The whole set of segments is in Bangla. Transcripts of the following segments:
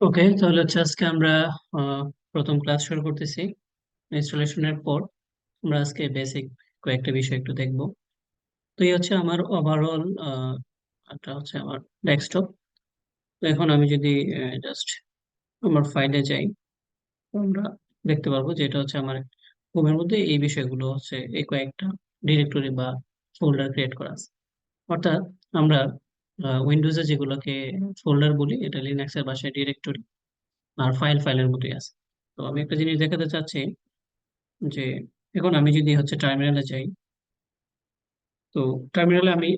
ওকে, তাহলে হচ্ছে আজকে আমরা আহ, প্রথম ক্লাস শুরু করতেছি। ইনস্টলেশনের পর আমরা আজকে বেসিক কয়েকটা বিষয় একটু দেখব। তো এই হচ্ছে আমার ওভারঅল একটা হচ্ছে আমার ডেস্কটপ। তো এখন আমি যদি জাস্ট আমার ফাইলে যাই, তো আমরা দেখতে পারবো যে এটা হচ্ছে আমার হোমের মধ্যে এই বিষয়গুলো হচ্ছে এই কয়েকটা ডিরেক্টরি বা ফোল্ডার ক্রিয়েট করা আছে। অর্থাৎ আমরা উইন্ডোজে যেগুলোকে ফোল্ডার বলি, এটা লিনাক্সের ভাষায় ডিরেক্টরি আর ফাইলের মতোই আছে। তো আমি একটা জিনিস দেখাতে চাচ্ছি যে এখন আমি যদি হচ্ছে টার্মিনালে যাই, তো টার্মিনালে আমি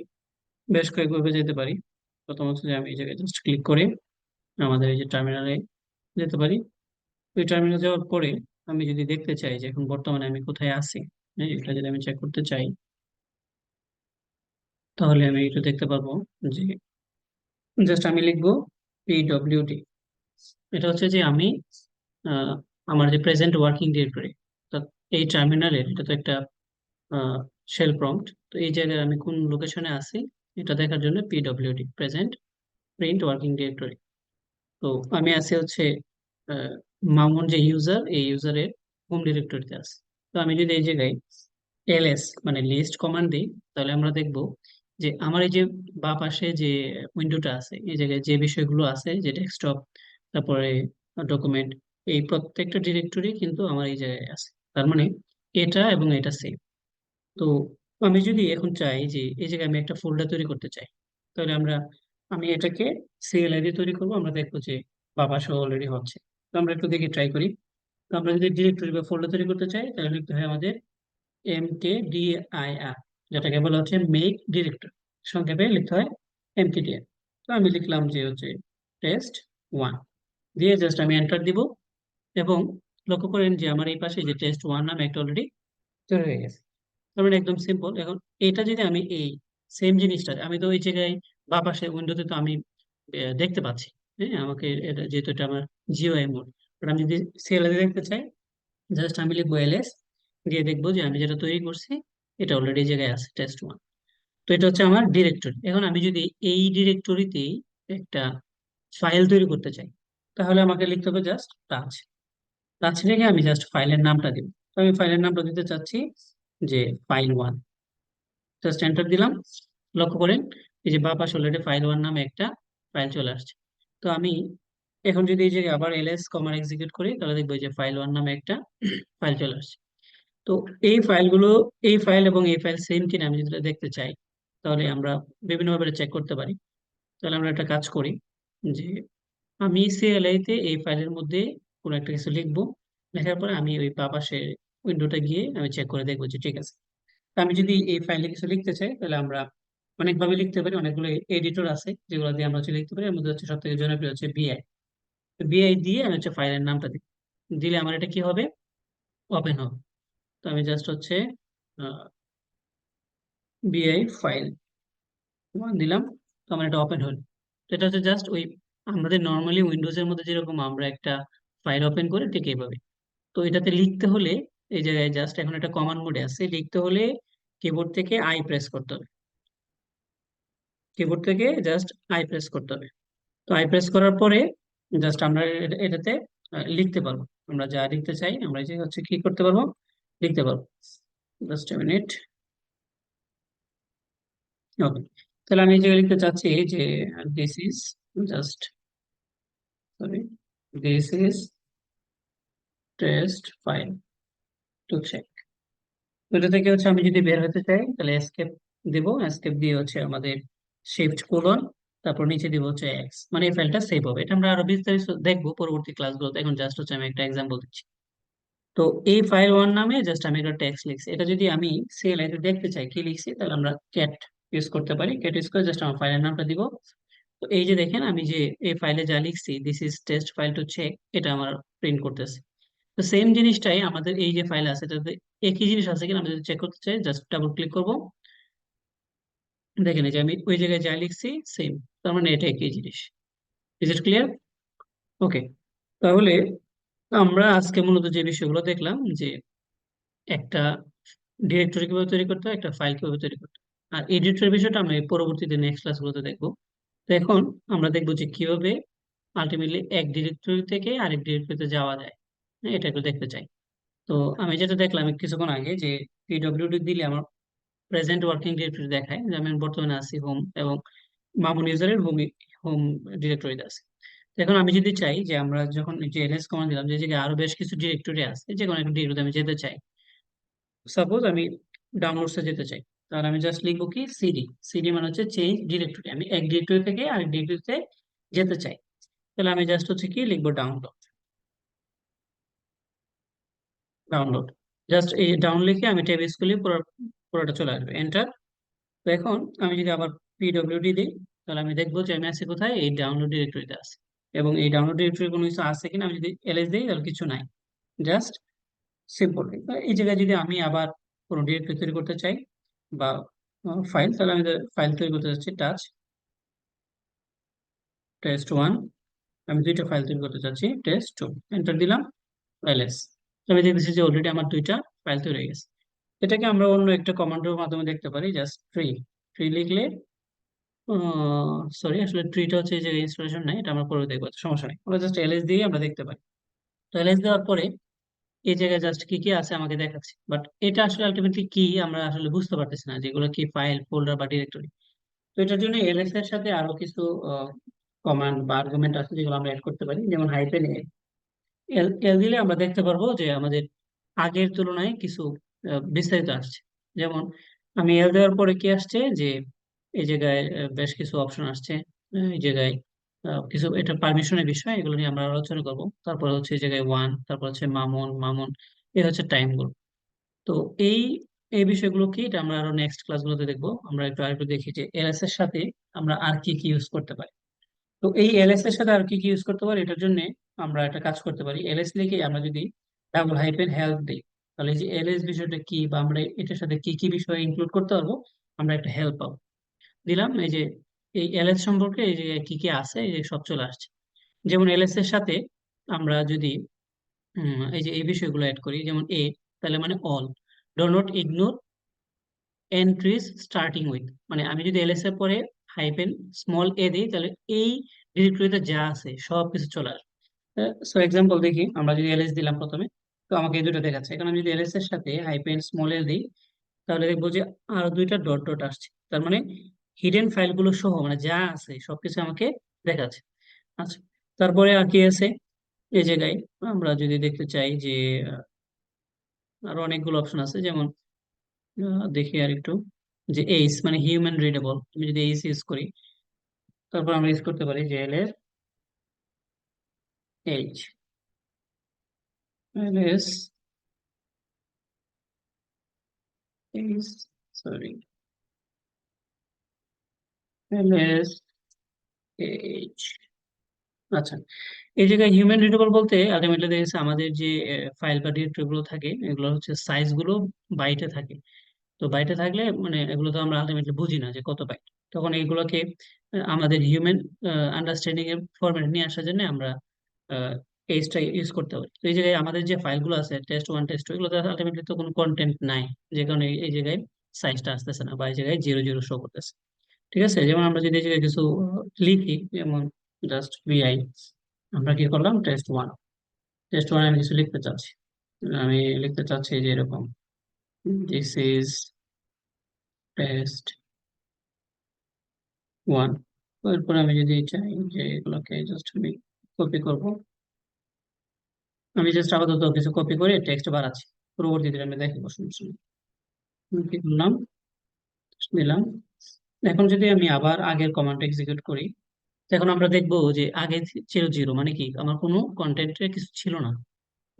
বেশ কয়েকভাবে যেতে পারি। প্রথম হচ্ছে যে আমি এই জায়গায় জাস্ট ক্লিক করে আমাদের এই যে টার্মিনালে যেতে পারি। ওই টার্মিনালে যাওয়ার পরে আমি যদি দেখতে চাই যে এখন বর্তমানে আমি কোথায় আছি, হ্যাঁ, এটা যদি আমি চেক করতে চাই, তাহলে আমি এটা দেখতে পারবো যে জাস্ট আমি লিখবো PWD। এটা হচ্ছে যে আমি আহ, আমার যে প্রেজেন্ট ওয়ার্কিং ডিরেক্টরি, এই টার্মিনালের এটা তো একটা শেল প্রম্পট। তো এই জায়গায় আমি কোন লোকেশনে আছি এটা দেখার জন্য PWD, present print working directory. তো আমি আছি হচ্ছে আহ, মামুন যে ইউজার, এই ইউজারের হোম ডিরেক্টরিতে আছে। তো আমি যদি এই জায়গায় এলএস মানে লিস্ট কমান্ড দিই, তাহলে আমরা দেখব যে আমার এই যে বাঁ পাশে যে উইন্ডোটা আছে, এই জায়গায় যে বিষয়গুলো আছে, যে ডেস্কটপ, তারপরে ডকুমেন্ট, এই প্রত্যেকটা ডিরেক্টরি কিন্তু আমার এই জায়গায় আছে। তার মানে এটা এবং এটা সেম। তো আমি যদি এখন চাই যে এই জায়গায় আমি একটা ফোল্ডার তৈরি করতে চাই, তাহলে আমি এটাকে সিএলআই দিয়ে তৈরি করবো। আমরা দেখবো যে বাবা সহ অলরেডি হচ্ছে। তো আমরা একটু দেখে ট্রাই করি। তো আমরা যদি ডিরেক্টরি বা ফোল্ডার তৈরি করতে চাই, তাহলে লিখতে হয় আমাদের MKDIR, যেটাকে বলা হচ্ছে মেক ডিরেক্টর, সংক্ষেপে লিখতে হয় MKDR। তো আমি লিখলাম যে হচ্ছে test1, দিয়ে জাস্ট আমি এন্টার দিব। এবং লক্ষ্য করেন যে আমার এই পাশে যে test1 নামে একটা অলরেডি তৈরি হয়ে গেছে। তার মানে একদম সিম্পল। এখন এটা যদি আমি এই সেম জিনিসটা আমি তো ওই জায়গায় বা পাশে উইন্ডোতে তো আমি দেখতে পাচ্ছি। হ্যাঁ, আমাকে এটা যেহেতু এটা আমার জিওআই মোড, বাট আমি যদি সিএলএ দেখতে চাই, জাস্ট আমি লিখবো এলএস, দিয়ে দেখবো যে আমি যেটা তৈরি করছি এটা অলরেডি এই জায়গায় আছে test1। তো এটা হচ্ছে আমার ডিরেক্টরি। এখন আমি যদি এই ডিরেক্টরিতেই একটা ফাইল তৈরি করতে চাই, তাহলে আমাকে লিখতে হবে জাস্ট টাচ। টাচ রেখে আমি জাস্ট ফাইলের নামটা দিব। তো আমি ফাইলের নামটা দিতে চাচ্ছি যে ফাইল1। জাস্ট এন্টার দিলাম। লক্ষ্য করেন এই যে বাঁ পাশে অলরেডি ফাইল1 নামে একটা ফাইল চলে আসছে। তো আমি এখন যদি এই যে আবার এলএস কমান্ড এক্সিকিউট করি, তাহলে দেখবো এই যে ফাইল1 নামে একটা ফাইল চলে আসছে। তো এই ফাইলগুলো, এই ফাইল এবং এই ফাইল সেম কিনা আমি যদি দেখতে চাই, তাহলে আমরা বিভিন্নভাবে চেক করতে পারি। তাহলে আমরা একটা কাজ করি যে আমি সিএলআই তে এই ফাইলের মধ্যে কোনো একটা কিছু লিখবো। লেখার পরে আমি ওই বাঁ পাশে উইন্ডোটা গিয়ে আমি চেক করে দেখবো যে ঠিক আছে। তা আমি যদি এই ফাইলে কিছু লিখতে চাই, তাহলে আমরা অনেকভাবে লিখতে পারি। অনেকগুলো এডিটর আছে যেগুলো দিয়ে আমরা হচ্ছে লিখতে পারি। এর মধ্যে হচ্ছে সব থেকে জনপ্রিয় হচ্ছে বিআই। বিআই দিয়ে আমি হচ্ছে ফাইলের নামটা দিই। দিলে আমার এটা কি হবে, ওপেন হবে। তো আমি জাস্ট হচ্ছে বিআই ফাইল দিলাম। তো আমার এটা ওপেন হলো। তো এটা হচ্ছে জাস্ট ওই আমাদের নর্মালি উইন্ডোজের মধ্যে যেরকম আমরা একটা ফাইল ওপেন করি ঠিক এইভাবে। তো এটাতে লিখতে হলে এই জায়গায় জাস্ট এখন একটা কমান্ড মোডে আছে, লিখতে হলে কিবোর্ড থেকে আই প্রেস করতে হবে। কিবোর্ড থেকে জাস্ট আই প্রেস করতে হবে। তো আই প্রেস করার পরে জাস্ট আমরা এটাতে লিখতে পারবো। আমরা যা লিখতে চাই আমরা যে হচ্ছে কি করতে পারবো, লিখতে পারবো। Just minute. ওকে, তাহলে আমি যে লিখতে চাচ্ছি যে this is just, sorry, this is test file to check. এটা থেকে হচ্ছে আমি যদি বের হতে চাই, তাহলে এসকেপ দিব। এসকেপ দিয়ে হচ্ছে আমাদের শিফট কোলন, তারপর নিচে দিব হচ্ছে এক্স, মানে এই ফাইলটা সেভ হবে। এটা আমরা আরো বিস্তারিত দেখবো পরবর্তী ক্লাসগুলোতে। এখন জাস্ট হচ্ছে আমি একটা এক্সাম্পল দিচ্ছি। তো এই ফাইল1 নামে জাস্ট আমি একটা টেক্সট লিখছি। এটা যদি আমি সিএলআই তে দেখতে চাই কি লিখছি, তাহলে আমরা ক্যাট ইউজ করতে পারি। ক্যাট ইউজ করে জাস্ট আমার ফাইলের নামটা দিব। তো এই যে দেখেন আমি যে এই ফাইলে যা লিখছি, this is test file to check, এটা আমার প্রিন্ট করতেছে। তো সেম জিনিসটাই আমাদের এই যে ফাইল আছে এটাতে একই জিনিস আছে কিনা আমরা যদি চেক করতে চাই, জাস্ট ডাবল ক্লিক করব। দেখেন এই যে আমি ওই জায়গায় যা লিখছি সেম, তার মানে এটা একই জিনিস। Is it clear? ওকে, তাহলে আমরা আজকে মূলত যে বিষয়গুলো দেখলাম যে একটা ডিরেক্টরি কিভাবে তৈরি করতে হয়, একটা ফাইল কিভাবে তৈরি করতে হয়, আর এডিটরের বিষয়টা আমরা এই পরবর্তীতে নেক্সট ক্লাসগুলোতে দেখবো। তো এখন আমরা দেখবো যে কিভাবে আলটিমেটলি এক ডিরেক্টরি থেকে আরেক ডিরেক্টরিতে যাওয়া যায়। হ্যাঁ, এটা একটু দেখতে চাই। তো আমি যেটা দেখলাম কিছুক্ষণ আগে যে পিডব্লিউডি দিলে আমার প্রেজেন্ট ওয়ার্কিং ডিরেক্টরি দেখায়, যে আমি বর্তমানে আছি হোম এবং মামুন ইউজারের হোম হোম ডিরেক্টরিতে আছে। তো এখন আমি যদি চাই যে আমরা যখন এই যে এলএস কমান্ড দিলাম, যে জায়গায় আরো বেশ কিছু ডিরেক্টরি আছে, যে কোনো একটা ডিরেক্টরিতে আমি যেতে চাই, সাপোজ আমি ডাউনলোডসে যেতে চাই, তাহলে আমি জাস্ট লিখবো কি সিডি। সিডি মানে হচ্ছে চেঞ্জ ডিরেক্টরি, আমি এক ডিরেক্টরি থেকে আরেক ডিরেক্টরিতে যেতে চাই। তাহলে আমি জাস্ট হচ্ছে কি লিখবো ডাউনলোড। ডাউনলোড, জাস্ট এই ডাউন লিখে আমি ট্যাব খুলে পুরোটা চলে আসবে, এন্টার। তো এখন আমি যদি আবার পিডব্লিউডি দিই, তাহলে আমি দেখবো যে আমি আছি কোথায়, এই ডাউনলোড ডিরেক্টরিতে আছে। এবং এই ডাউনলোড ডিরেক্টরি কোনো কিছু আছে কিনা, আমি যদি এলএস দিই তাহলে কিছু নাই, জাস্ট সিম্পল। এই জায়গায় যদি আমি আবার কোনো ডিরেক্টরি তৈরি করতে চাই বা ফাইল, তাহলে আমি ফাইল তৈরি করতে চাচ্ছি টাচ test1, আমি দুইটা ফাইল তৈরি করতে চাচ্ছি test2, এন্টার দিলাম, এলএস। আমি দেখতেছি যে অলরেডি আমার দুইটা ফাইল তৈরি হয়ে গেছে। এটাকে আমরা অন্য একটা কমান্ডের মাধ্যমে দেখতে পারি, জাস্ট ট্রি। ট্রি লিখলে, সরি আসলে ট্রিটা হচ্ছে এই যে ইনস্টলেশন নাই, এটা আমরা পরে দেখবো, সমস্যা নেই, আমরা জাস্ট এলএস দিয়ে আমরা দেখতে পারি। তো এলএস দেওয়ার পরে এই জায়গায় জাস্ট কি কি আছে আমাকে দেখাচ্ছে, বাট এটা আসলে আলটিমেটলি কি আমরা আসলে বুঝতে পারতেছি না, যেগুলো কি ফাইল ফোল্ডার বা ডিরেক্টরি। তো এটার জন্য এলএস এর সাথে আরো কিছু কমান্ড বা আর্গুমেন্ট আছে যেগুলো আমরা অ্যাড করতে পারি, যেমন হাইফেন এল এল দিলে আমরা দেখতে পারবো যে আমাদের আগের তুলনায় কিছু বিস্তারিত আসছে। যেমন আমি এল দেওয়ার পরে কি আসছে, যে এই জায়গায় বেশ কিছু অপশন আসছে। এই জায়গায় কিছু, এটা পারমিশনের বিষয়, এগুলো নিয়ে আমরা আলোচনা করবো। তারপর হচ্ছে এই জায়গায় ওয়ান, তারপর হচ্ছে মামুন মামুন, এই হচ্ছে টাইম গুলো। তো এই এই বিষয়গুলো কি, এটা আমরা আরো নেক্সট ক্লাসগুলোতে দেখবো। আমরা একটু আরেকটু দেখি যে এলএস এর সাথে আমরা আর কি কি ইউজ করতে পারি। তো এই এলএস এর সাথে আর কি কি ইউজ করতে পারি, এটার জন্য আমরা একটা কাজ করতে পারি। এলএস লিখে আমরা যদি ডাবল হাইফেন হেল্প দিই, তাহলে এই যে এলএস বিষয়টা কি বা আমরা এটার সাথে কি কি বিষয় ইনক্লুড করতে পারবো, আমরা একটা হেল্প পাবো। দিলাম, এই যে এই এলএস সম্পর্কে এই যে কি কি আছে, এই যে সব চলে আসছে। যেমন এলএস এর সাথে আমরা যদি এই যে এই বিষয়গুলো অ্যাড করি, যেমন এ, তাহলে মানে all, do not ignore entries starting with, মানে আমি যদি এলএস এর পরে হাইফেন স্মল এ দিই, তাহলে এই ডিরেক্টরিতে যা আছে সব কিছু চলে আসবে। সো এক্সাম্পল দেখি, আমরা যদি এলএস দিলাম প্রথমে, তো আমাকে এই দুটো দেখাচ্ছে। এখন আমি যদি এলএস এর সাথে হাইফেন স্মল এল দিই, তাহলে দেখবো যে আরো দুইটা ডট ডট আসছে, তার মানে হিডেন ফাইলগুলো সহ মানে যা আছে সবকিছু আমাকে দেখাচ্ছে। আচ্ছা, তারপরে আর কি আছে এই জায়গায়, আমরা যদি দেখতে চাই যে আরো অনেকগুলো অপশন আছে, যেমন দেখি আর একটু, যে এইস মানে হিউম্যান রিডেবল, আমি যদি এইস ইউজ করি, তারপর আমরা ইউজ করতে পারি যে এল এর H, L S H, sorry, L S H. আচ্ছা, এই জায়গায় হিউম্যান রিডেবল বলতে আলটিমেটলি দেখেছে আমাদের যে ফাইল বা ডিরেক্টরি গুলো থাকে, এগুলো হচ্ছে সাইজ গুলো বাইটে থাকে। তো বাইটে থাকলে মানে এগুলো তো আমরা আলটিমেটলি বুঝি না যে কত বাইট, তখন এইগুলোকে আমাদের হিউম্যান আন্ডারস্ট্যান্ডিং এর ফরম্যাট নিয়ে আসার জন্য আমরা এইচটা ইউজ করতে পারি। তো এই জায়গায় আমাদের যে ফাইলগুলো আছে test1 test2, এগুলোতে আলটিমেটলি তো কোনো কন্টেন্ট নাই, যে কারণে এই জায়গায় সাইজটা আসতেছে না বা এই জায়গায় জিরো জিরো শো করতেছে। ঠিক আছে, যেমন আমরা যদি এই জায়গায় কিছু লিখি, যেমন জাস্ট ভিআই, আমরা কি করলাম টেস্ট 1, টেস্ট 1 আমি কিছু লিখতে চাচ্ছি। আমি লিখতে চাচ্ছি যে এরকম, দিস ইজ টেস্ট 1। এরপরে আমি যদি চাই যে এগুলোকে জাস্ট আমি কপি করব, আমি জাস্ট আপাতত কিছু কপি করে টেক্সট বাড়াচ্ছি, পরবর্তীতে আমি দেখাবো সমস্যা নেই। আমি কি করলাম, দিলাম। এখন যদি আমি আবার আগের কমান্ড এক্সিকিউট করি, তো এখন আমরা দেখবো যে আগে ছিল জিরো, মানে কি আমার কোনো কন্টেন্টের কিছু ছিল না।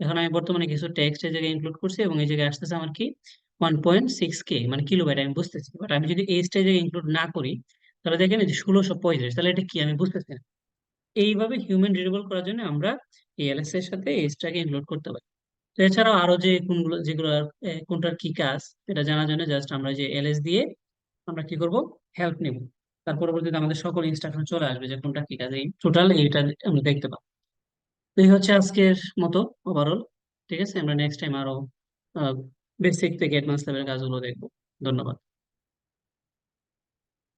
এখন আমি বর্তমানে কিছু টেক্সট এই জায়গায় ইনক্লুড করছি এবং এই জায়গায় আসতেছে আমার কি 1.6K মানে কিলোবাইট, আমি বুঝতেছি। বাট আমি যদি এই জায়গায় ইনক্লুড না করি, তাহলে দেখেন এই যে 1635, তাহলে এটা কি আমি বুঝতেছি না। এইভাবে হিউম্যান রিডেবল করার জন্য আমরা এই এলএস এর সাথে এইচটাকে ইনক্লুড করতে পারি। তো এছাড়াও আরো যে কোনগুলো যেগুলো কোনটার কি কাজ, এটা জানার জন্য জাস্ট আমরা যে এলএস দিয়ে আমরা কি করব, হেল্প নিব। তার পরবর্তীতে আমাদের সকল ইনস্ট্রাকশন চলে আসবে যে কোনটা কি কাজ, এই টোটাল এইটা আমরা দেখতে পাবো। তো এই হচ্ছে আজকের মতো ওভারঅল। ঠিক আছে, আমরা নেক্সট টাইম আরো বেসিক থেকে অ্যাডভান্স লেভেলের কাজগুলো দেখবো। ধন্যবাদ।